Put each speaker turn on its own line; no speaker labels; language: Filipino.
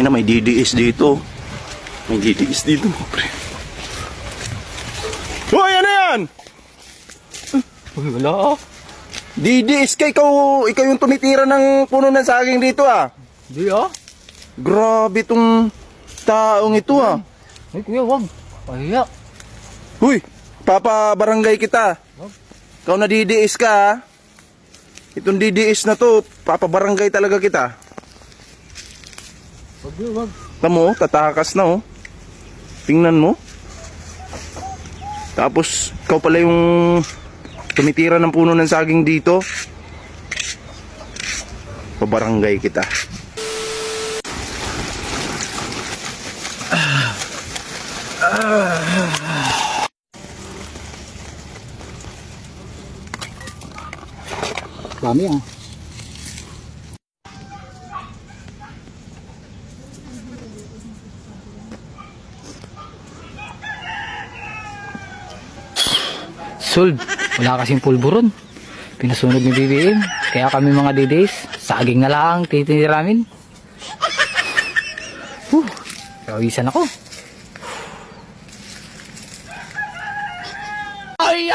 Tangina, may DDS dito. May DDS dito, pre. Hoy, ano yan?
Uy, wala.
DDS ka, ikaw yung tumitira ng puno ng saging dito ah.
Di ah.
Grabe tong taong ito ah.
Ay, kuya, wag. Pahiya.
Huy, papabarangay kita. Ikaw na DDS ka ah. Itong DDS na to, papabarangay talaga kita.
Wag, kuya, wag.
Tamo, tatakas na oh. Tingnan mo. Tapos, ikaw pala yung tumitira ng puno ng saging dito. Pabarangay kita.
Dami ah. Sold. Wala kasing pulburon. Pinasunog ni BBM. Kaya kami mga DDs, saging na lang titinira namin. Kawisan ako. Ay!